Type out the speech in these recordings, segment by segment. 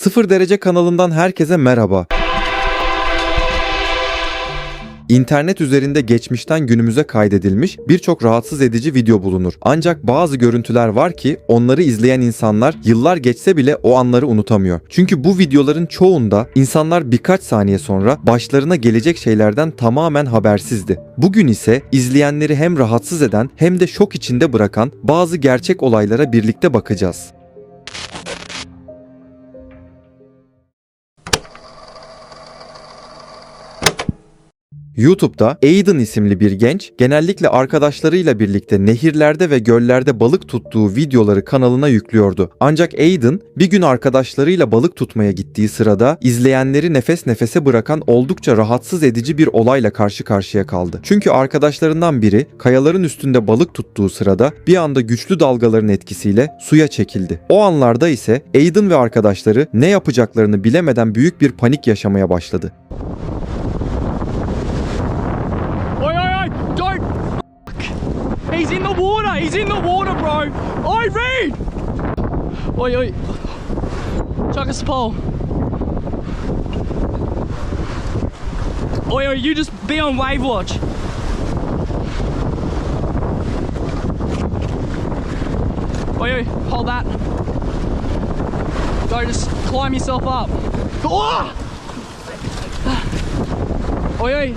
Sıfır Derece kanalından herkese merhaba. İnternet üzerinde geçmişten günümüze kaydedilmiş birçok rahatsız edici video bulunur. Ancak bazı görüntüler var ki onları izleyen insanlar yıllar geçse bile o anları unutamıyor. Çünkü bu videoların çoğunda insanlar birkaç saniye sonra başlarına gelecek şeylerden tamamen habersizdi. Bugün ise izleyenleri hem rahatsız eden hem de şok içinde bırakan bazı gerçek olaylara birlikte bakacağız. YouTube'da Aiden isimli bir genç genellikle arkadaşlarıyla birlikte nehirlerde ve göllerde balık tuttuğu videoları kanalına yüklüyordu. Ancak Aiden bir gün arkadaşlarıyla balık tutmaya gittiği sırada izleyenleri nefes nefese bırakan oldukça rahatsız edici bir olayla karşı karşıya kaldı. Çünkü arkadaşlarından biri kayaların üstünde balık tuttuğu sırada bir anda güçlü dalgaların etkisiyle suya çekildi. O anlarda ise Aiden ve arkadaşları ne yapacaklarını bilemeden büyük bir panik yaşamaya başladı. He's in the water! He's in the water, bro! Oi, Reed! Oi, oi. Chuck us a pole. Oi, oi, you just be on wave watch. Oi, oi, hold that. Go, just climb yourself up. Oh! Oi, oi.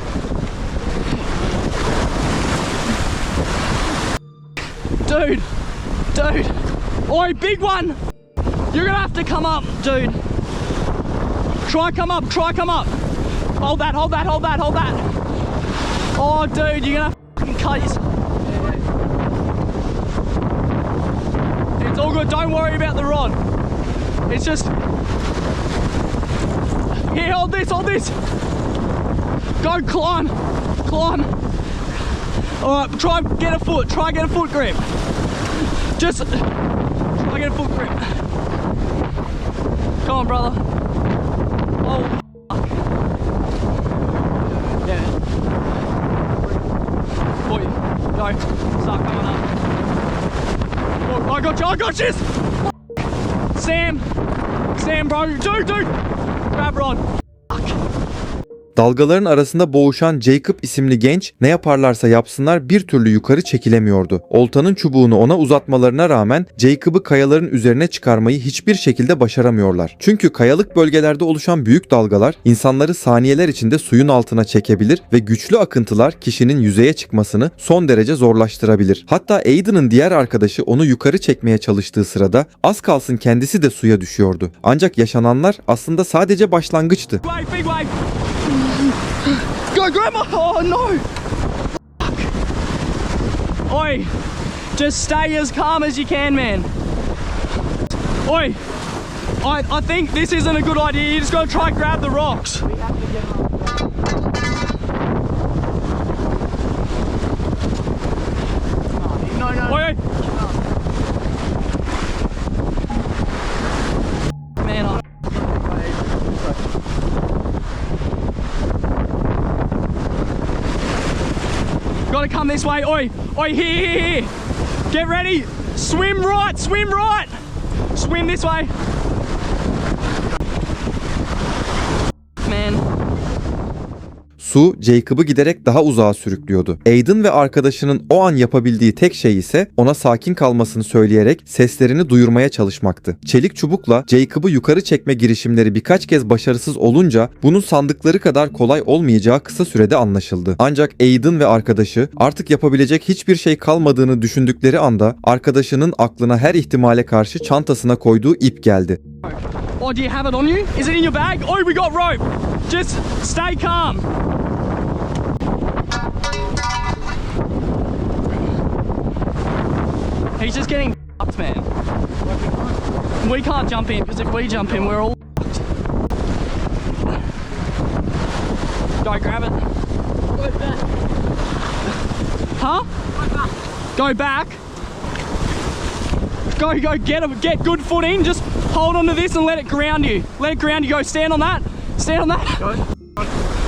Dude! Oi, big one! You're gonna have to come up, dude. Try come up. Hold that. Oh, dude, you're gonna fucking cut yourself. It's all good, don't worry about the rod. It's just... Here, hold this. Go, climb. Alright, try get a foot grip. Just try get a foot grip. Come on, brother. Oh, fuck. Yeah. Boy, go. Start coming up. Oh, I got you. Sam, bro. Dude. Grab rod. Dalgaların arasında boğuşan Jacob isimli genç ne yaparlarsa yapsınlar bir türlü yukarı çekilemiyordu. Oltanın çubuğunu ona uzatmalarına rağmen Jacob'ı kayaların üzerine çıkarmayı hiçbir şekilde başaramıyorlar. Çünkü kayalık bölgelerde oluşan büyük dalgalar insanları saniyeler içinde suyun altına çekebilir ve güçlü akıntılar kişinin yüzeye çıkmasını son derece zorlaştırabilir. Hatta Aiden'ın diğer arkadaşı onu yukarı çekmeye çalıştığı sırada az kalsın kendisi de suya düşüyordu. Ancak yaşananlar aslında sadece başlangıçtı. Big wave. Go, grandma! Oh no! Fuck. Oi! Just stay as calm as you can, man. Oi! I think this isn't a good idea. You just gotta try and grab the rocks. No. Oi! Man, gotta come this way. Oi, here. Get ready. Swim right. Swim this way. Man. Su Jacob'ı giderek daha uzağa sürüklüyordu. Aiden ve arkadaşının o an yapabildiği tek şey ise ona sakin kalmasını söyleyerek seslerini duyurmaya çalışmaktı. Çelik çubukla Jacob'ı yukarı çekme girişimleri birkaç kez başarısız olunca bunun sandıkları kadar kolay olmayacağı kısa sürede anlaşıldı. Ancak Aiden ve arkadaşı artık yapabilecek hiçbir şey kalmadığını düşündükleri anda arkadaşının aklına her ihtimale karşı çantasına koyduğu ip geldi. Oh, do you have it on you? Is it in your bag? Oh, we got rope. Just stay calm. He's just getting fucked, man. We can't jump in, because if we jump in, we're all fucked. Go grab it. Go back. Huh? Go back. Go get good foot in. Just hold on to this and let it ground you. Go stand on that.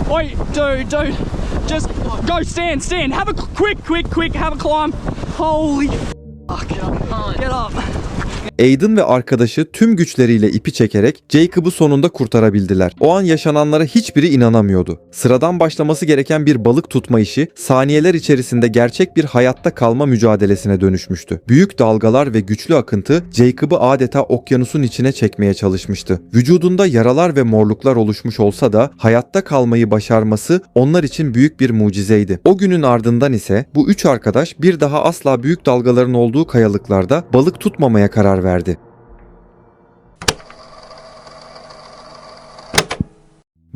Oi, dude. Just go stand. Have a quick. Have a climb. Holy fuck. Get up. Aiden ve arkadaşı tüm güçleriyle ipi çekerek Jacob'u sonunda kurtarabildiler. O an yaşananlara hiçbiri inanamıyordu. Sıradan başlaması gereken bir balık tutma işi saniyeler içerisinde gerçek bir hayatta kalma mücadelesine dönüşmüştü. Büyük dalgalar ve güçlü akıntı Jacob'u adeta okyanusun içine çekmeye çalışmıştı. Vücudunda yaralar ve morluklar oluşmuş olsa da hayatta kalmayı başarması onlar için büyük bir mucizeydi. O günün ardından ise bu üç arkadaş bir daha asla büyük dalgaların olduğu kayalıklarda balık tutmamaya karar verdi.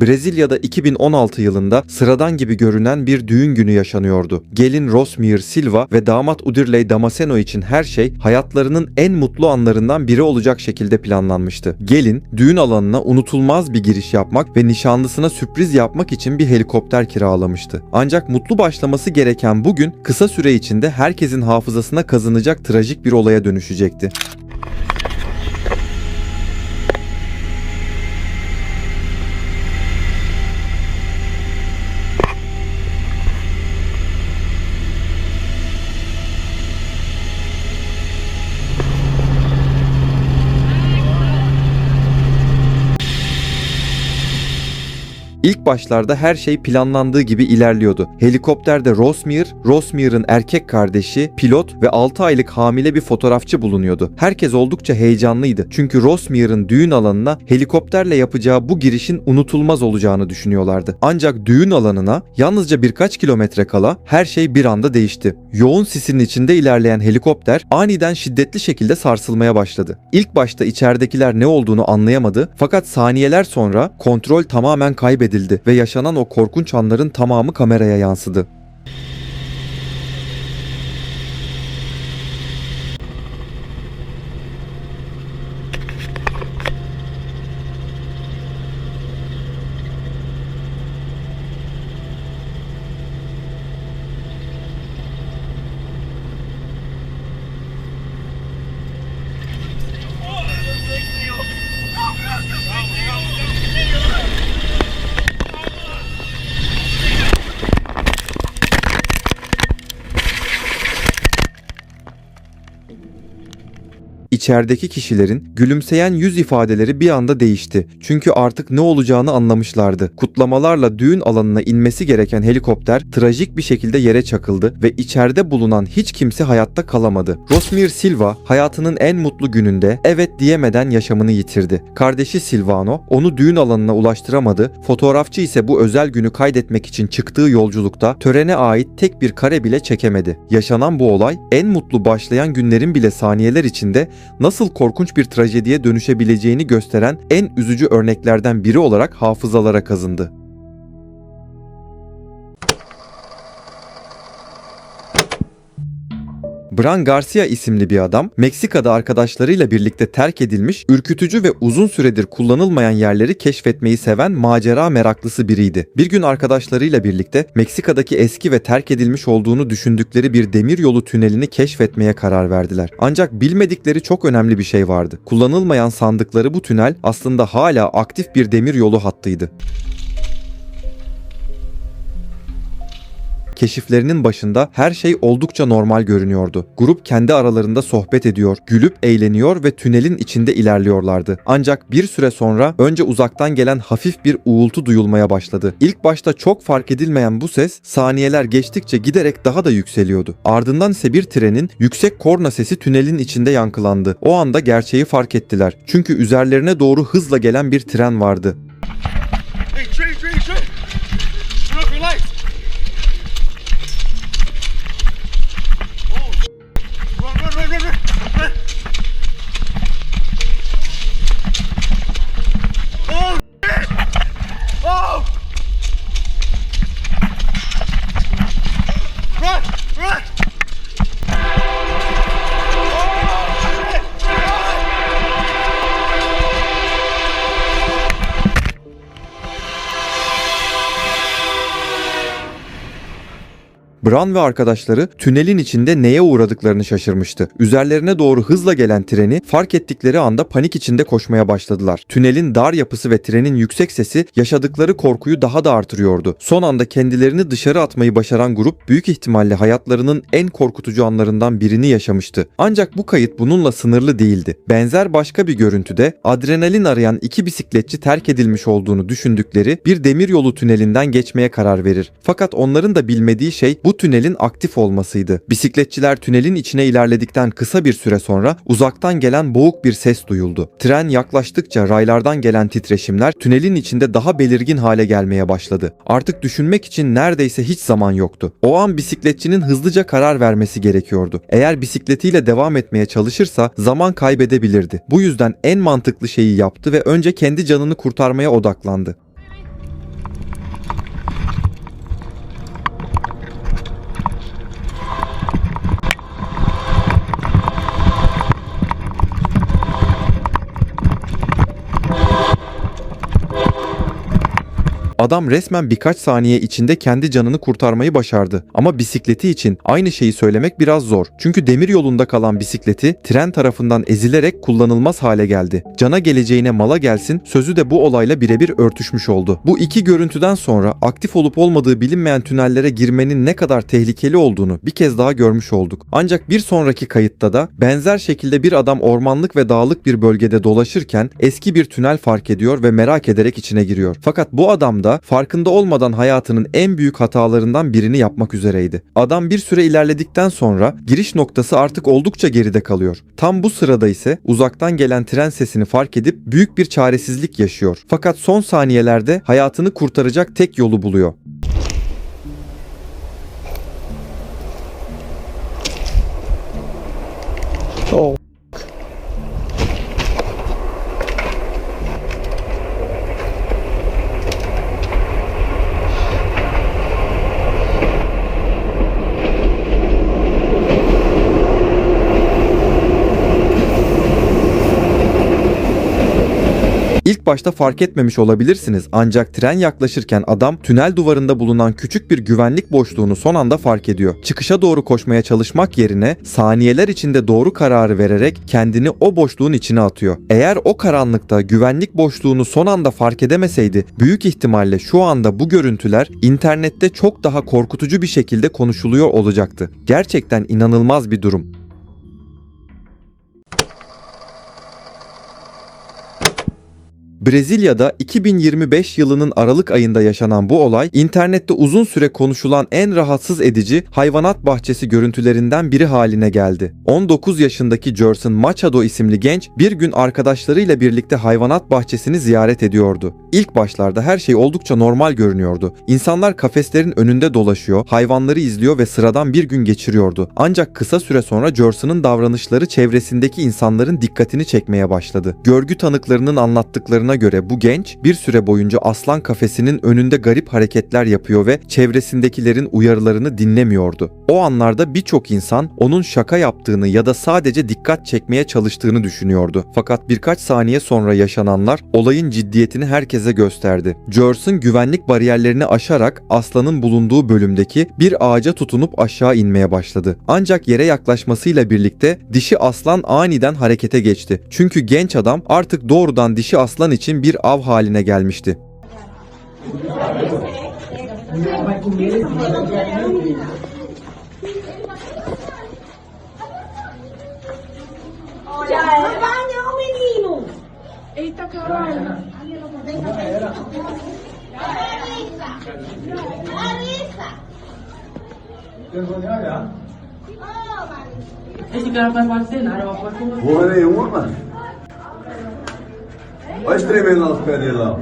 Brezilya'da 2016 yılında sıradan gibi görünen bir düğün günü yaşanıyordu. Gelin Rosmir Silva ve damat Udirley Damasceno için her şey hayatlarının en mutlu anlarından biri olacak şekilde planlanmıştı. Gelin düğün alanına unutulmaz bir giriş yapmak ve nişanlısına sürpriz yapmak için bir helikopter kiralamıştı. Ancak mutlu başlaması gereken bu gün kısa süre içinde herkesin hafızasına kazınacak trajik bir olaya dönüşecekti. İlk başlarda her şey planlandığı gibi ilerliyordu. Helikopterde Rosmir'in erkek kardeşi, pilot ve 6 aylık hamile bir fotoğrafçı bulunuyordu. Herkes oldukça heyecanlıydı. Çünkü Rosmir'in düğün alanına helikopterle yapacağı bu girişin unutulmaz olacağını düşünüyorlardı. Ancak düğün alanına yalnızca birkaç kilometre kala her şey bir anda değişti. Yoğun sisin içinde ilerleyen helikopter aniden şiddetli şekilde sarsılmaya başladı. İlk başta içeridekiler ne olduğunu anlayamadı fakat saniyeler sonra kontrol tamamen kaybedildi ve yaşanan o korkunç anların tamamı kameraya yansıdı. İçerideki kişilerin gülümseyen yüz ifadeleri bir anda değişti. Çünkü artık ne olacağını anlamışlardı. Kutlamalarla düğün alanına inmesi gereken helikopter trajik bir şekilde yere çakıldı ve içeride bulunan hiç kimse hayatta kalamadı. Rosmir Silva hayatının en mutlu gününde evet diyemeden yaşamını yitirdi. Kardeşi Silvano onu düğün alanına ulaştıramadı. Fotoğrafçı ise bu özel günü kaydetmek için çıktığı yolculukta törene ait tek bir kare bile çekemedi. Yaşanan bu olay en mutlu başlayan günlerin bile saniyeler içinde nasıl korkunç bir trajediye dönüşebileceğini gösteren en üzücü örneklerden biri olarak hafızalara kazındı. Bran Garcia isimli bir adam, Meksika'da arkadaşlarıyla birlikte terk edilmiş, ürkütücü ve uzun süredir kullanılmayan yerleri keşfetmeyi seven macera meraklısı biriydi. Bir gün arkadaşlarıyla birlikte Meksika'daki eski ve terk edilmiş olduğunu düşündükleri bir demiryolu tünelini keşfetmeye karar verdiler. Ancak bilmedikleri çok önemli bir şey vardı. Kullanılmayan sandıkları bu tünel aslında hala aktif bir demiryolu hattıydı. Keşiflerinin başında her şey oldukça normal görünüyordu. Grup kendi aralarında sohbet ediyor, gülüp eğleniyor ve tünelin içinde ilerliyorlardı. Ancak bir süre sonra önce uzaktan gelen hafif bir uğultu duyulmaya başladı. İlk başta çok fark edilmeyen bu ses saniyeler geçtikçe giderek daha da yükseliyordu. Ardından ise bir trenin yüksek korna sesi tünelin içinde yankılandı. O anda gerçeği fark ettiler. Çünkü üzerlerine doğru hızla gelen bir tren vardı. Hey, train! Turn off your lights! Run! Oh, shit! Oh! Run! Oh, shit! Bran ve arkadaşları tünelin içinde neye uğradıklarını şaşırmıştı. Üzerlerine doğru hızla gelen treni fark ettikleri anda panik içinde koşmaya başladılar. Tünelin dar yapısı ve trenin yüksek sesi yaşadıkları korkuyu daha da artırıyordu. Son anda kendilerini dışarı atmayı başaran grup büyük ihtimalle hayatlarının en korkutucu anlarından birini yaşamıştı. Ancak bu kayıt bununla sınırlı değildi. Benzer başka bir görüntüde adrenalin arayan iki bisikletçi terk edilmiş olduğunu düşündükleri bir demiryolu tünelinden geçmeye karar verir. Fakat onların da bilmediği şey bu tünelin aktif olmasıydı. Bisikletçiler tünelin içine ilerledikten kısa bir süre sonra uzaktan gelen boğuk bir ses duyuldu. Tren yaklaştıkça raylardan gelen titreşimler tünelin içinde daha belirgin hale gelmeye başladı. Artık düşünmek için neredeyse hiç zaman yoktu. O an bisikletçinin hızlıca karar vermesi gerekiyordu. Eğer bisikletiyle devam etmeye çalışırsa zaman kaybedebilirdi. Bu yüzden en mantıklı şeyi yaptı ve önce kendi canını kurtarmaya odaklandı. Adam resmen birkaç saniye içinde kendi canını kurtarmayı başardı. Ama bisikleti için aynı şeyi söylemek biraz zor. Çünkü demir yolunda kalan bisikleti tren tarafından ezilerek kullanılmaz hale geldi. Cana geleceğine mala gelsin sözü de bu olayla birebir örtüşmüş oldu. Bu iki görüntüden sonra aktif olup olmadığı bilinmeyen tünellere girmenin ne kadar tehlikeli olduğunu bir kez daha görmüş olduk. Ancak bir sonraki kayıtta da benzer şekilde bir adam ormanlık ve dağlık bir bölgede dolaşırken eski bir tünel fark ediyor ve merak ederek içine giriyor. Fakat bu adam da farkında olmadan hayatının en büyük hatalarından birini yapmak üzereydi. Adam bir süre ilerledikten sonra giriş noktası artık oldukça geride kalıyor. Tam bu sırada ise uzaktan gelen tren sesini fark edip büyük bir çaresizlik yaşıyor. Fakat son saniyelerde hayatını kurtaracak tek yolu buluyor. Oh. İlk başta fark etmemiş olabilirsiniz ancak tren yaklaşırken adam tünel duvarında bulunan küçük bir güvenlik boşluğunu son anda fark ediyor. Çıkışa doğru koşmaya çalışmak yerine saniyeler içinde doğru kararı vererek kendini o boşluğun içine atıyor. Eğer o karanlıkta güvenlik boşluğunu son anda fark edemeseydi büyük ihtimalle şu anda bu görüntüler internette çok daha korkutucu bir şekilde konuşuluyor olacaktı. Gerçekten inanılmaz bir durum. Brezilya'da 2025 yılının Aralık ayında yaşanan bu olay, internette uzun süre konuşulan en rahatsız edici hayvanat bahçesi görüntülerinden biri haline geldi. 19 yaşındaki Gerson Machado isimli genç bir gün arkadaşlarıyla birlikte hayvanat bahçesini ziyaret ediyordu. İlk başlarda her şey oldukça normal görünüyordu. İnsanlar kafeslerin önünde dolaşıyor, hayvanları izliyor ve sıradan bir gün geçiriyordu. Ancak kısa süre sonra Gerson'ın davranışları çevresindeki insanların dikkatini çekmeye başladı. Görgü tanıklarının anlattıklarına göre bu genç bir süre boyunca aslan kafesinin önünde garip hareketler yapıyor ve çevresindekilerin uyarılarını dinlemiyordu. O anlarda birçok insan onun şaka yaptığını ya da sadece dikkat çekmeye çalıştığını düşünüyordu. Fakat birkaç saniye sonra yaşananlar olayın ciddiyetini herkese gösterdi. Gerson güvenlik bariyerlerini aşarak aslanın bulunduğu bölümdeki bir ağaca tutunup aşağı inmeye başladı. Ancak yere yaklaşmasıyla birlikte dişi aslan aniden harekete geçti. Çünkü genç adam artık doğrudan dişi aslan için bir av haline gelmişti. Eita caralho! Esse cara vai fazer nada, vai fazer. Porra nenhuma, mano. Olha espremendo nas pés dele lá.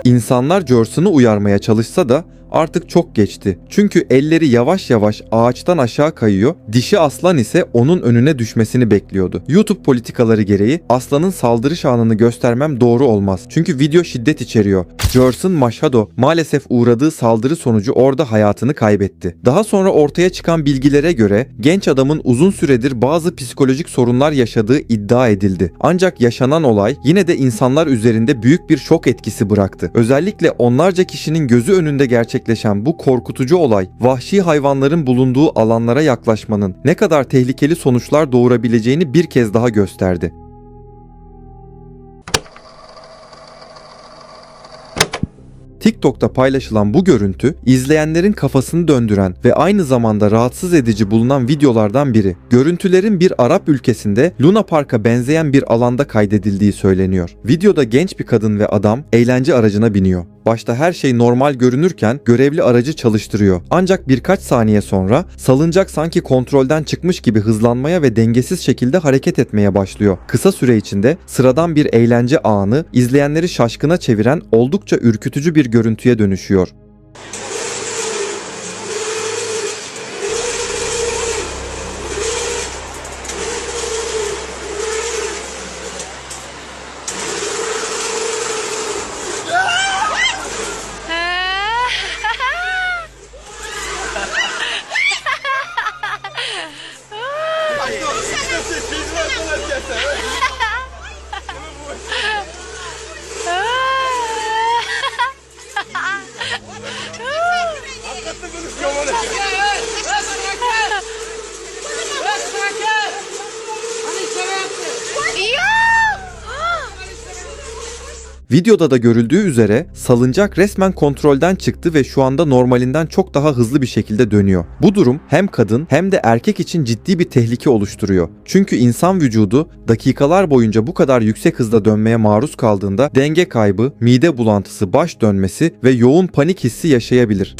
İnsanlar Gerson'u uyarmaya çalışsa da artık çok geçti. Çünkü elleri yavaş yavaş ağaçtan aşağı kayıyor, dişi aslan ise onun önüne düşmesini bekliyordu. YouTube politikaları gereği aslanın saldırış anını göstermem doğru olmaz. Çünkü video şiddet içeriyor. Gerson Machado maalesef uğradığı saldırı sonucu orada hayatını kaybetti. Daha sonra ortaya çıkan bilgilere göre genç adamın uzun süredir bazı psikolojik sorunlar yaşadığı iddia edildi. Ancak yaşanan olay yine de insanlar üzerinde büyük bir şok etkisi bıraktı. Özellikle onlarca kişinin gözü önünde gerçekleşen gerçekleşen bu korkutucu olay, vahşi hayvanların bulunduğu alanlara yaklaşmanın ne kadar tehlikeli sonuçlar doğurabileceğini bir kez daha gösterdi. TikTok'ta paylaşılan bu görüntü, izleyenlerin kafasını döndüren ve aynı zamanda rahatsız edici bulunan videolardan biri. Görüntülerin bir Arap ülkesinde Luna Park'a benzeyen bir alanda kaydedildiği söyleniyor. Videoda genç bir kadın ve adam eğlence aracına biniyor. Başta her şey normal görünürken görevli aracı çalıştırıyor. Ancak birkaç saniye sonra salıncak sanki kontrolden çıkmış gibi hızlanmaya ve dengesiz şekilde hareket etmeye başlıyor. Kısa süre içinde sıradan bir eğlence anı izleyenleri şaşkına çeviren oldukça ürkütücü bir görüntüye dönüşüyor. Videoda da görüldüğü üzere salıncak resmen kontrolden çıktı ve şu anda normalinden çok daha hızlı bir şekilde dönüyor. Bu durum hem kadın hem de erkek için ciddi bir tehlike oluşturuyor. Çünkü insan vücudu dakikalar boyunca bu kadar yüksek hızda dönmeye maruz kaldığında denge kaybı, mide bulantısı, baş dönmesi ve yoğun panik hissi yaşayabilir.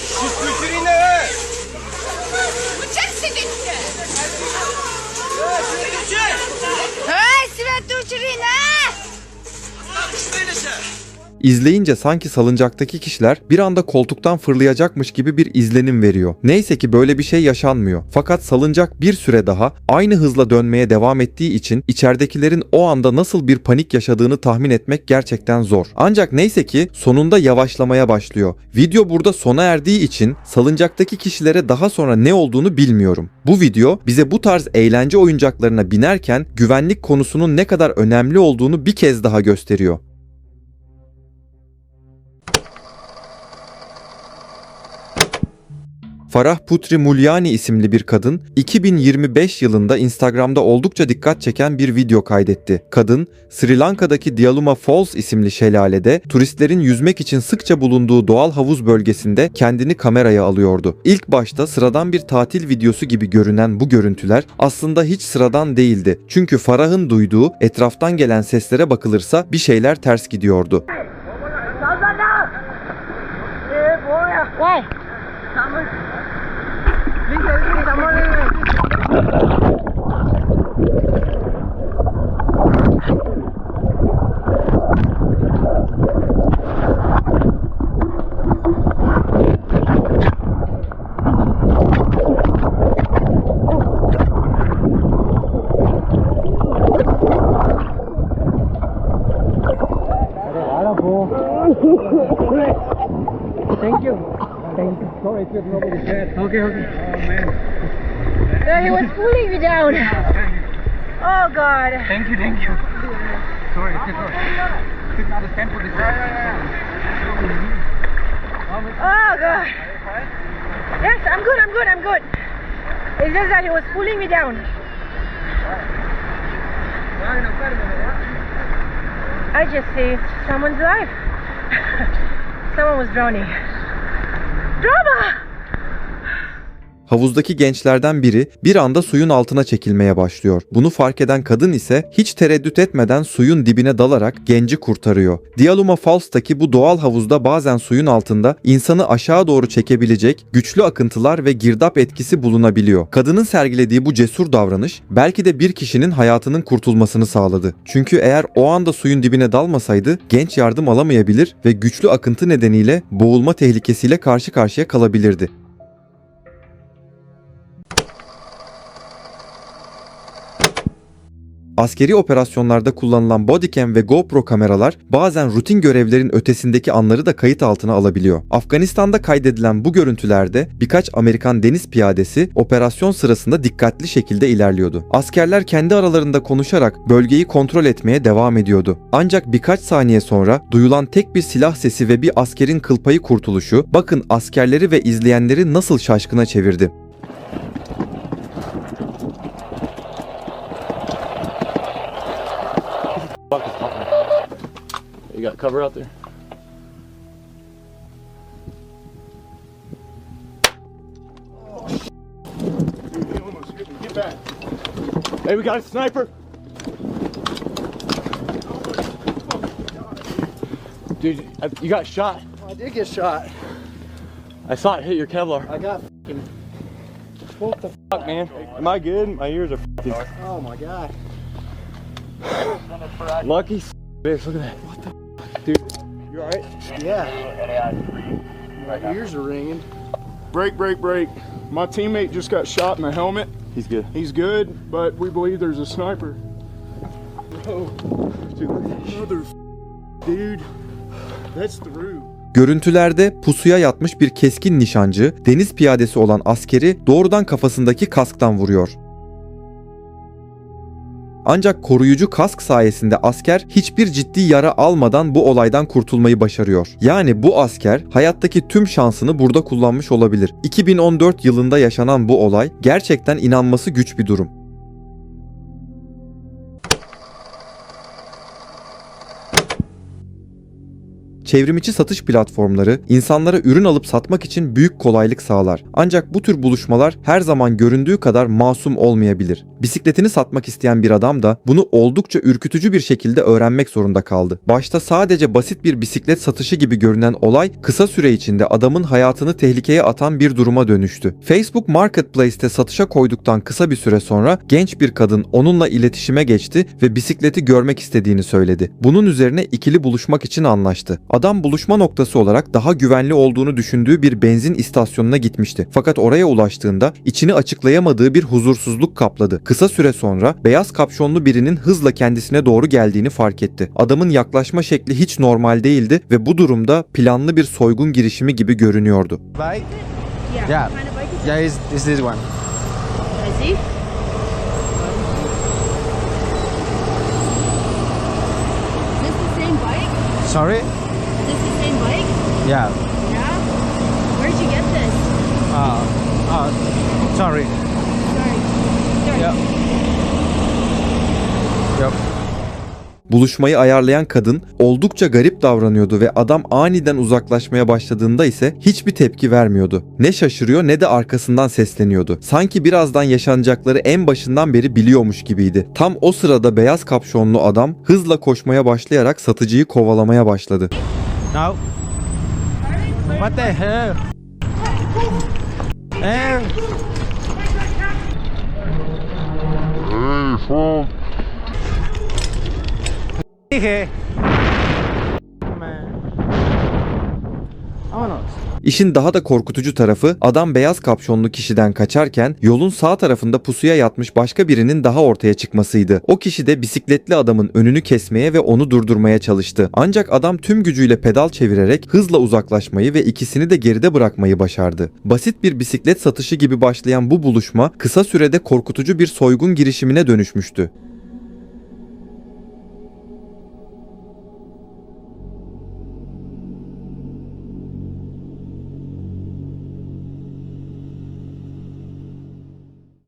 İzleyince sanki salıncaktaki kişiler bir anda koltuktan fırlayacakmış gibi bir izlenim veriyor. Neyse ki böyle bir şey yaşanmıyor. Fakat salıncak bir süre daha aynı hızla dönmeye devam ettiği için içeridekilerin o anda nasıl bir panik yaşadığını tahmin etmek gerçekten zor. Ancak neyse ki sonunda yavaşlamaya başlıyor. Video burada sona erdiği için salıncaktaki kişilere daha sonra ne olduğunu bilmiyorum. Bu video bize bu tarz eğlence oyuncaklarına binerken güvenlik konusunun ne kadar önemli olduğunu bir kez daha gösteriyor. Farah Putri Mulyani isimli bir kadın 2025 yılında Instagram'da oldukça dikkat çeken bir video kaydetti. Kadın, Sri Lanka'daki Dialuma Falls isimli şelalede turistlerin yüzmek için sıkça bulunduğu doğal havuz bölgesinde kendini kameraya alıyordu. İlk başta sıradan bir tatil videosu gibi görünen bu görüntüler aslında hiç sıradan değildi. Çünkü Farah'ın duyduğu etraftan gelen seslere bakılırsa bir şeyler ters gidiyordu. Thank you. Thank you. Sorry if nobody said. Okay. Oh man. He was pulling me down. Oh God. Thank you. Sorry. Could not stand for this. Oh God. Yes, I'm good. It's just that he was pulling me down. I just saved someone's life. Someone was drowning. Drama! Havuzdaki gençlerden biri bir anda suyun altına çekilmeye başlıyor. Bunu fark eden kadın ise hiç tereddüt etmeden suyun dibine dalarak genci kurtarıyor. Dialuma Falls'taki bu doğal havuzda bazen suyun altında insanı aşağı doğru çekebilecek güçlü akıntılar ve girdap etkisi bulunabiliyor. Kadının sergilediği bu cesur davranış belki de bir kişinin hayatının kurtulmasını sağladı. Çünkü eğer o anda suyun dibine dalmasaydı genç yardım alamayabilir ve güçlü akıntı nedeniyle boğulma tehlikesiyle karşı karşıya kalabilirdi. Askeri operasyonlarda kullanılan bodycam ve GoPro kameralar bazen rutin görevlerin ötesindeki anları da kayıt altına alabiliyor. Afganistan'da kaydedilen bu görüntülerde birkaç Amerikan deniz piyadesi operasyon sırasında dikkatli şekilde ilerliyordu. Askerler kendi aralarında konuşarak bölgeyi kontrol etmeye devam ediyordu. Ancak birkaç saniye sonra duyulan tek bir silah sesi ve bir askerin kıl payı kurtuluşu bakın askerleri ve izleyenleri nasıl şaşkına çevirdi. You got cover out there? Dude, he almost hit me. Get back. Hey, we got a sniper. Dude, you got shot. I did get shot. I saw it hit your Kevlar. I got f***ing... What the Fuck, man. Am I good? My ears are f***ing. Oh my god. Lucky bitch, look at that. What the dude? You alright? Yeah. My ears are ringing. Break, break, break. My teammate just got shot in the helmet. He's good. He's good, but we believe there's a sniper. Bro, Dude, look at that. mother dude. That's through. Görüntülerde pusuya yatmış bir keskin nişancı, deniz piyadesi olan askeri doğrudan kafasındaki kasktan vuruyor. Ancak koruyucu kask sayesinde asker hiçbir ciddi yara almadan bu olaydan kurtulmayı başarıyor. Yani bu asker hayattaki tüm şansını burada kullanmış olabilir. 2014 yılında yaşanan bu olay gerçekten inanması güç bir durum. Çevrimiçi satış platformları insanlara ürün alıp satmak için büyük kolaylık sağlar. Ancak bu tür buluşmalar her zaman göründüğü kadar masum olmayabilir. Bisikletini satmak isteyen bir adam da bunu oldukça ürkütücü bir şekilde öğrenmek zorunda kaldı. Başta sadece basit bir bisiklet satışı gibi görünen olay kısa süre içinde adamın hayatını tehlikeye atan bir duruma dönüştü. Facebook Marketplace'te satışa koyduktan kısa bir süre sonra genç bir kadın onunla iletişime geçti ve bisikleti görmek istediğini söyledi. Bunun üzerine ikili buluşmak için anlaştı. Adam buluşma noktası olarak daha güvenli olduğunu düşündüğü bir benzin istasyonuna gitmişti. Fakat oraya ulaştığında içini açıklayamadığı bir huzursuzluk kapladı. Kısa süre sonra beyaz kapşonlu birinin hızla kendisine doğru geldiğini fark etti. Adamın yaklaşma şekli hiç normal değildi ve bu durumda planlı bir soygun girişimi gibi görünüyordu. Bike? Yeah. Yeah. What kind of bike is Yeah, it's this one. it? I see. Is this the same bike? Sorry? Is this the same bike? Yeah. Yeah. Where'd you get this? Sorry. Sorry. Sorry. Yep. Yep. Buluşmayı ayarlayan kadın oldukça garip davranıyordu ve adam aniden uzaklaşmaya başladığında ise hiçbir tepki vermiyordu. Ne şaşırıyor ne de arkasından sesleniyordu. Sanki birazdan yaşanacakları en başından beri biliyormuş gibiydi. Tam o sırada beyaz kapşonlu adam hızla koşmaya başlayarak satıcıyı kovalamaya başladı. No. What the hell? Hey. Dije. Man. Vámonos. İşin daha da korkutucu tarafı adam beyaz kapşonlu kişiden kaçarken yolun sağ tarafında pusuya yatmış başka birinin daha ortaya çıkmasıydı. O kişi de bisikletli adamın önünü kesmeye ve onu durdurmaya çalıştı. Ancak adam tüm gücüyle pedal çevirerek hızla uzaklaşmayı ve ikisini de geride bırakmayı başardı. Basit bir bisiklet satışı gibi başlayan bu buluşma kısa sürede korkutucu bir soygun girişimine dönüşmüştü.